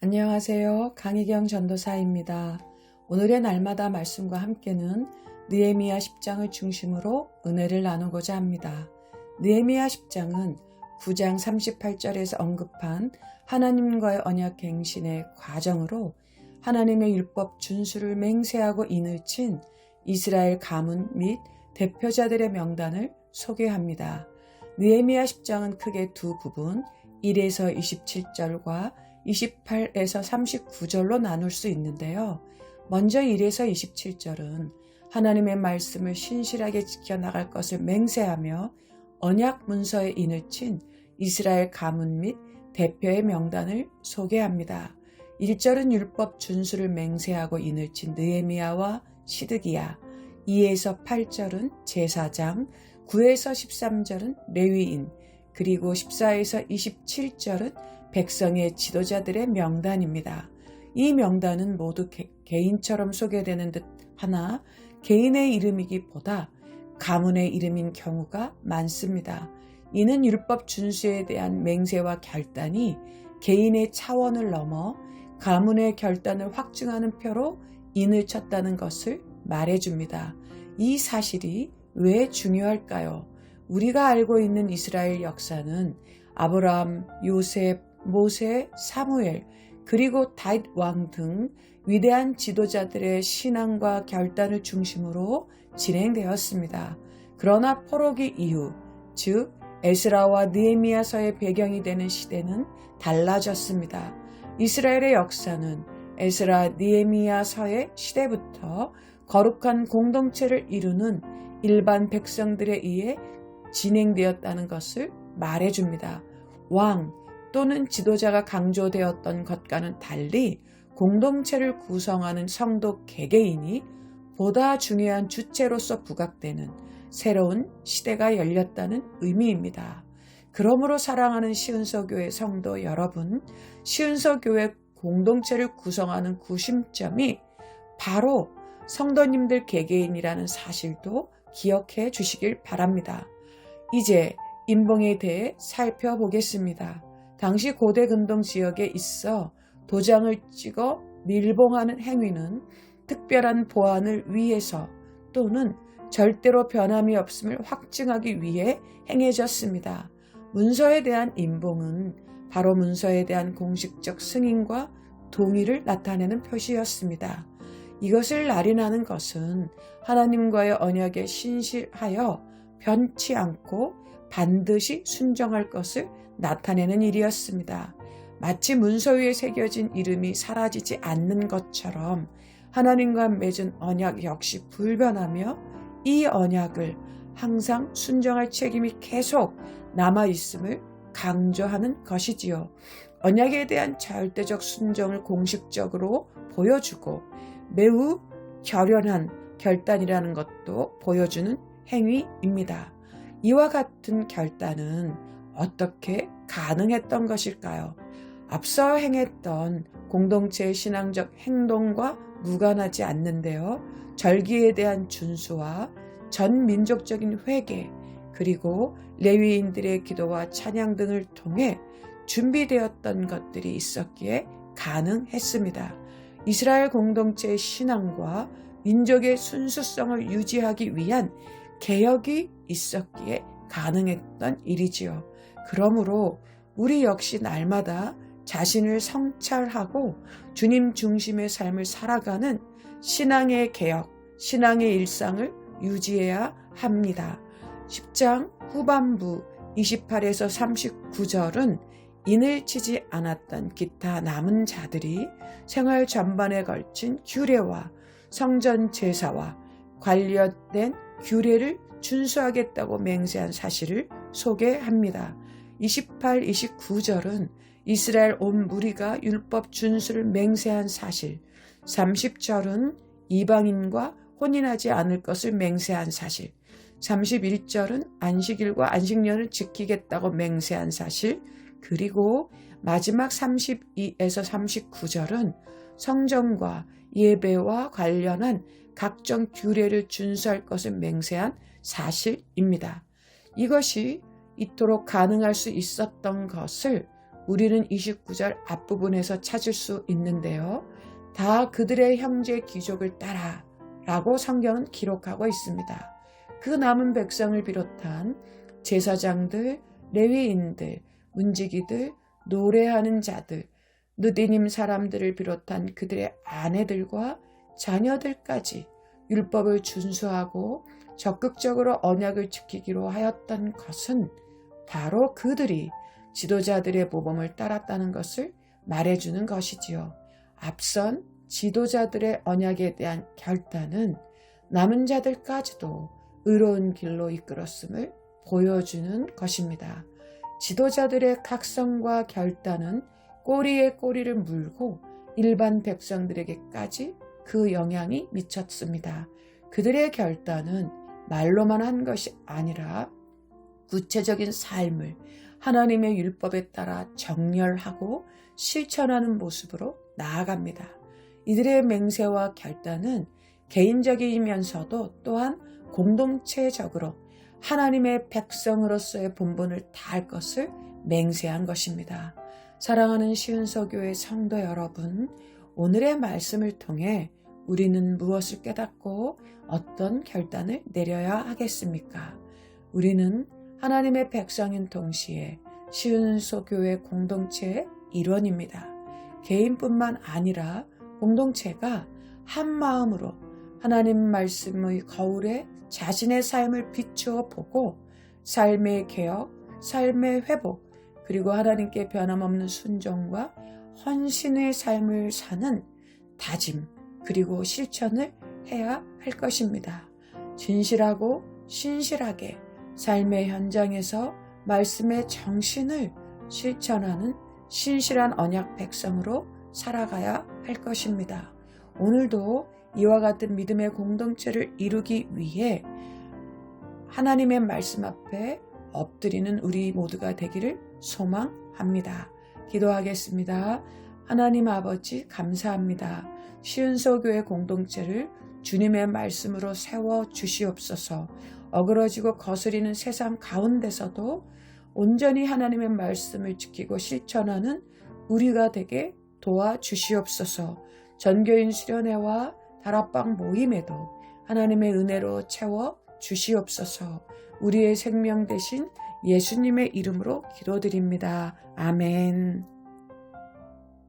안녕하세요. 강희경 전도사입니다. 오늘의 날마다 말씀과 함께는 느헤미야 10장을 중심으로 은혜를 나누고자 합니다. 느헤미야 10장은 9장 38절에서 언급한 하나님과의 언약 갱신의 과정으로 하나님의 율법 준수를 맹세하고 인을 친 이스라엘 가문 및 대표자들의 명단을 소개합니다. 느헤미야 10장은 크게 두 부분 1에서 27절과 28에서 39절로 나눌 수 있는데요. 먼저 1에서 27절은 하나님의 말씀을 신실하게 지켜나갈 것을 맹세하며 언약 문서에 인을 친 이스라엘 가문 및 대표의 명단을 소개합니다. 1절은 율법 준수를 맹세하고 인을 친 느헤미야와 시드기야, 2에서 8절은 제사장, 9에서 13절은 레위인, 그리고 14에서 27절은 백성의 지도자들의 명단입니다. 이 명단은 모두 개인처럼 소개되는 듯 하나 개인의 이름이기보다 가문의 이름인 경우가 많습니다. 이는 율법 준수에 대한 맹세와 결단이 개인의 차원을 넘어 가문의 결단을 확증하는 표로 인을 쳤다는 것을 말해줍니다. 이 사실이 왜 중요할까요? 우리가 알고 있는 이스라엘 역사는 아브라함, 요셉, 모세, 사무엘, 그리고 다윗 왕 등 위대한 지도자들의 신앙과 결단을 중심으로 진행되었습니다. 그러나 포로기 이후, 즉 에스라와 느헤미야서의 배경이 되는 시대는 달라졌습니다. 이스라엘의 역사는 에스라 느헤미야서의 시대부터 거룩한 공동체를 이루는 일반 백성들에 의해 진행되었다는 것을 말해줍니다. 왕 또는 지도자가 강조되었던 것과는 달리 공동체를 구성하는 성도 개개인이 보다 중요한 주체로서 부각되는 새로운 시대가 열렸다는 의미입니다. 그러므로 사랑하는 시은서교회 성도 여러분, 시은서교회 공동체를 구성하는 구심점이 바로 성도님들 개개인이라는 사실도 기억해 주시길 바랍니다. 이제 인봉에 대해 살펴보겠습니다. 당시 고대 근동 지역에 있어 도장을 찍어 밀봉하는 행위는 특별한 보안을 위해서 또는 절대로 변함이 없음을 확증하기 위해 행해졌습니다. 문서에 대한 인봉은 바로 문서에 대한 공식적 승인과 동의를 나타내는 표시였습니다. 이것을 날인하는 것은 하나님과의 언약에 신실하여 변치 않고 반드시 순종할 것을 나타내는 일이었습니다. 마치 문서 위에 새겨진 이름이 사라지지 않는 것처럼 하나님과 맺은 언약 역시 불변하며 이 언약을 항상 순종할 책임이 계속 남아있음을 강조하는 것이지요. 언약에 대한 절대적 순종을 공식적으로 보여주고 매우 결연한 결단이라는 것도 보여주는 행위입니다. 이와 같은 결단은 어떻게 가능했던 것일까요? 앞서 행했던 공동체의 신앙적 행동과 무관하지 않는데요. 절기에 대한 준수와 전 민족적인 회개, 그리고 레위인들의 기도와 찬양 등을 통해 준비되었던 것들이 있었기에 가능했습니다. 이스라엘 공동체의 신앙과 민족의 순수성을 유지하기 위한 개혁이 있었기에 가능했던 일이지요. 그러므로 우리 역시 날마다 자신을 성찰하고 주님 중심의 삶을 살아가는 신앙의 개혁, 신앙의 일상을 유지해야 합니다. 10장 후반부 28에서 39절은 인을 치지 않았던 기타 남은 자들이 생활 전반에 걸친 규례와 성전 제사와 관련된 규례를 준수하겠다고 맹세한 사실을 소개합니다. 28, 29절은 이스라엘 온 무리가 율법 준수를 맹세한 사실, 30절은 이방인과 혼인하지 않을 것을 맹세한 사실, 31절은 안식일과 안식년을 지키겠다고 맹세한 사실, 그리고 마지막 32에서 39절은 성전과 예배와 관련한 각종 규례를 준수할 것을 맹세한 사실입니다. 이것이 이토록 가능할 수 있었던 것을 우리는 29절 앞부분에서 찾을 수 있는데요. 다 그들의 형제 귀족을 따라 라고 성경은 기록하고 있습니다. 그 남은 백성을 비롯한 제사장들, 레위인들, 문지기들, 노래하는 자들, 느디님 사람들을 비롯한 그들의 아내들과 자녀들까지 율법을 준수하고 적극적으로 언약을 지키기로 하였던 것은 바로 그들이 지도자들의 모범을 따랐다는 것을 말해주는 것이지요. 앞선 지도자들의 언약에 대한 결단은 남은 자들까지도 의로운 길로 이끌었음을 보여주는 것입니다. 지도자들의 각성과 결단은 꼬리에 꼬리를 물고 일반 백성들에게까지 그 영향이 미쳤습니다. 그들의 결단은 말로만 한 것이 아니라 구체적인 삶을 하나님의 율법에 따라 정렬하고 실천하는 모습으로 나아갑니다. 이들의 맹세와 결단은 개인적이면서도 또한 공동체적으로 하나님의 백성으로서의 본분을 다할 것을 맹세한 것입니다. 사랑하는 시은서교회 성도 여러분, 오늘의 말씀을 통해 우리는 무엇을 깨닫고 어떤 결단을 내려야 하겠습니까? 우리는 하나님의 백성인 동시에 시은서교회 공동체의 일원입니다. 개인뿐만 아니라 공동체가 한 마음으로 하나님 말씀의 거울에 자신의 삶을 비추어 보고 삶의 개혁, 삶의 회복, 그리고 하나님께 변함없는 순종과 헌신의 삶을 사는 다짐, 그리고 실천을 해야 할 것입니다. 진실하고 신실하게 삶의 현장에서 말씀의 정신을 실천하는 신실한 언약 백성으로 살아가야 할 것입니다. 오늘도 이와 같은 믿음의 공동체를 이루기 위해 하나님의 말씀 앞에 엎드리는 우리 모두가 되기를 소망합니다. 기도하겠습니다. 하나님 아버지 감사합니다. 시은서교회 공동체를 주님의 말씀으로 세워 주시옵소서. 어그러지고 거스리는 세상 가운데서도 온전히 하나님의 말씀을 지키고 실천하는 우리가 되게 도와주시옵소서. 전교인 수련회와 다락방 모임에도 하나님의 은혜로 채워 주시옵소서. 우리의 생명 되신 예수님의 이름으로 기도드립니다. 아멘.